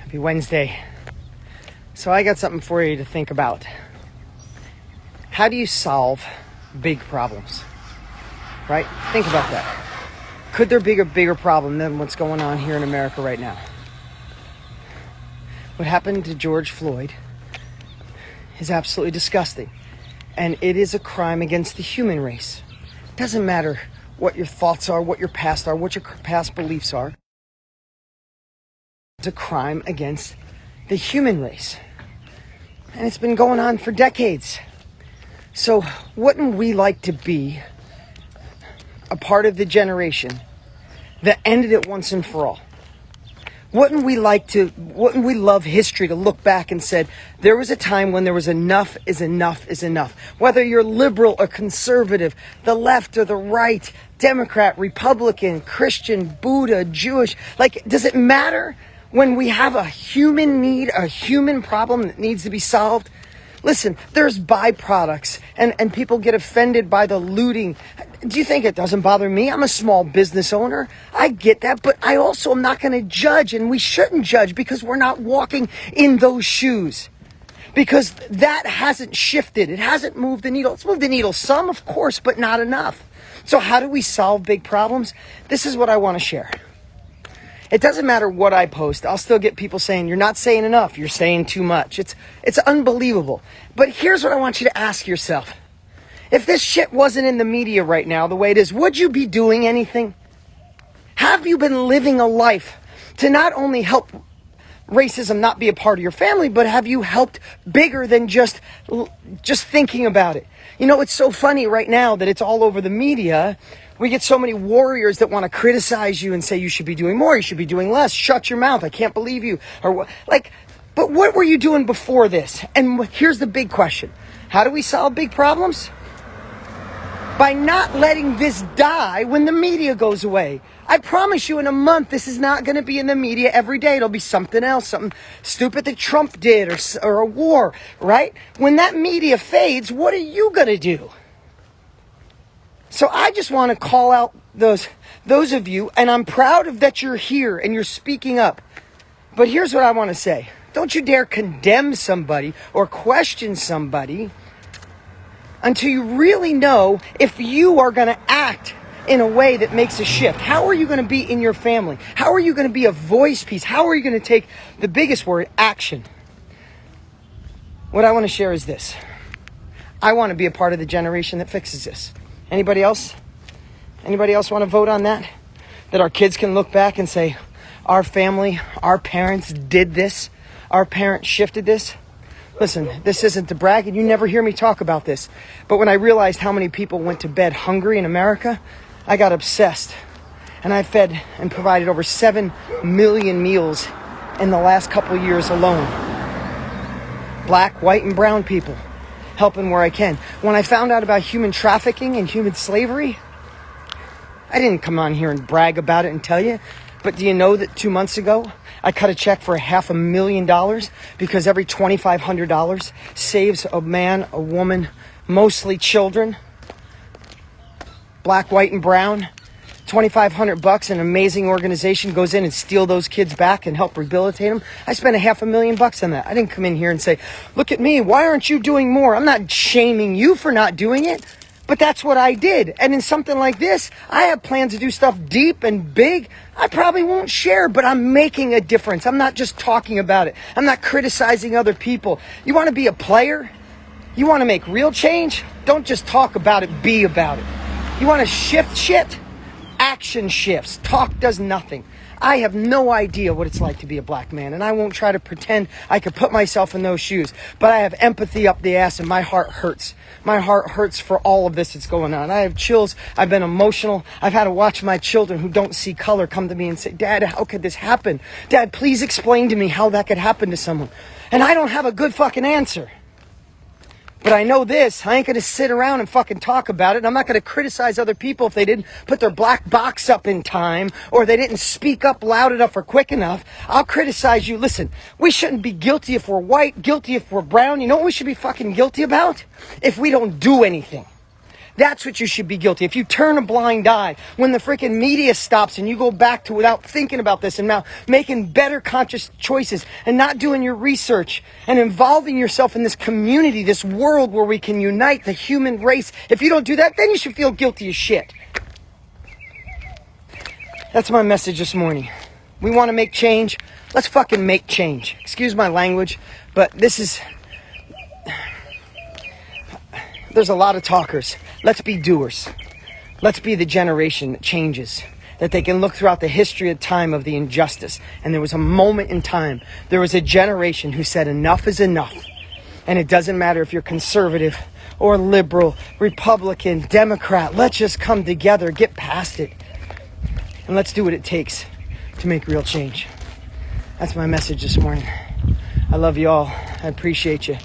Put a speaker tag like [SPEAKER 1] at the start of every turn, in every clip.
[SPEAKER 1] Happy Wednesday. So I got something for you to think about. How do you solve big problems? Right? Think about that. Could there be a bigger problem than what's going on here in America right now? What happened to George Floyd is absolutely disgusting. And it is a crime against the human race. It doesn't matter what your thoughts are, what your past are, what your past beliefs are. It's a crime against the human race. And it's been going on for decades. So wouldn't we like to be a part of the generation that ended it once and for all? Wouldn't we love history to look back and said, there was a time when there was enough is enough is enough. Whether you're liberal or conservative, the left or the right, Democrat, Republican, Christian, Buddha, Jewish, does it matter when we have a human need, a human problem that needs to be solved? Listen, there's byproducts and people get offended by the looting. Do you think it doesn't bother me? I'm a small business owner. I get that, but I also am not going to judge, and we shouldn't judge because we're not walking in those shoes. Because that hasn't shifted. It hasn't moved the needle. It's moved the needle some, of course, but not enough. So how do we solve big problems? This is what I want to share. It doesn't matter what I post. I'll still get people saying, you're not saying enough. You're saying too much. It's unbelievable. But here's what I want you to ask yourself. If this shit wasn't in the media right now the way it is, would you be doing anything? Have you been living a life to not only help racism not be a part of your family, but have you helped bigger than just thinking about it? You know, it's so funny right now that it's all over the media. We get so many warriors that want to criticize you and say you should be doing more, you should be doing less, shut your mouth, I can't believe you. But what were you doing before this? And here's the big question. How do we solve big problems? By not letting this die when the media goes away. I promise you in a month, this is not going to be in the media every day. It'll be something else, something stupid that Trump did or a war, right? When that media fades, what are you going to do? So I just want to call out those of you, and I'm proud of that you're here and you're speaking up. But here's what I want to say. Don't you dare condemn somebody or question somebody until you really know if you are going to act in a way that makes a shift. How are you going to be in your family? How are you going to be a voice piece? How are you going to take the biggest word, action? What I want to share is this. I want to be a part of the generation that fixes this. Anybody else? Anybody else want to vote on that? That our kids can look back and say, our family, our parents did this. Our parents shifted this. Listen, this isn't to brag, and you never hear me talk about this. But when I realized how many people went to bed hungry in America, I got obsessed. And I fed and provided over 7 million meals in the last couple of years alone. Black, white, and brown people. Helping where I can. When I found out about human trafficking and human slavery, I didn't come on here and brag about it and tell you. But do you know that 2 months ago, I cut a check for $500,000 because every $2,500 saves a man, a woman, mostly children, black, white, and brown. $2,500, an amazing organization goes in and steal those kids back and help rehabilitate them. I spent $500,000 on that. I didn't come in here and say, look at me, why aren't you doing more? I'm not shaming you for not doing it, but that's what I did. And in something like this, I have plans to do stuff deep and big. I probably won't share, but I'm making a difference. I'm not just talking about it. I'm not criticizing other people. You want to be a player? You want to make real change? Don't just talk about it, be about it. You want to shift shit? Action shifts. Talk does nothing. I have no idea what it's like to be a black man, and I won't try to pretend I could put myself in those shoes, but I have empathy up the ass, and my heart hurts. My heart hurts for all of this that's going on. I have chills. I've been emotional. I've had to watch my children who don't see color come to me and say, Dad, how could this happen? Dad, please explain to me how that could happen to someone. And I don't have a good fucking answer. But I know this, I ain't going to sit around and fucking talk about it. I'm not going to criticize other people if they didn't put their black box up in time or they didn't speak up loud enough or quick enough. I'll criticize you. Listen, we shouldn't be guilty if we're white, guilty if we're brown. You know what we should be fucking guilty about? If we don't do anything. That's what you should be guilty. If you turn a blind eye, when the freaking media stops and you go back to without thinking about this and now making better conscious choices and not doing your research and involving yourself in this community, this world where we can unite the human race. If you don't do that, then you should feel guilty as shit. That's my message this morning. We want to make change. Let's fucking make change. Excuse my language, but there's a lot of talkers. Let's be doers. Let's be the generation that changes. That they can look throughout the history of time of the injustice. And there was a moment in time, there was a generation who said enough is enough. And it doesn't matter if you're conservative or liberal, Republican, Democrat. Let's just come together, get past it. And let's do what it takes to make real change. That's my message this morning. I love you all. I appreciate you.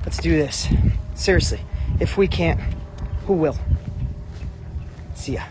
[SPEAKER 1] Let's do this. Seriously. If we can't, who will? See ya.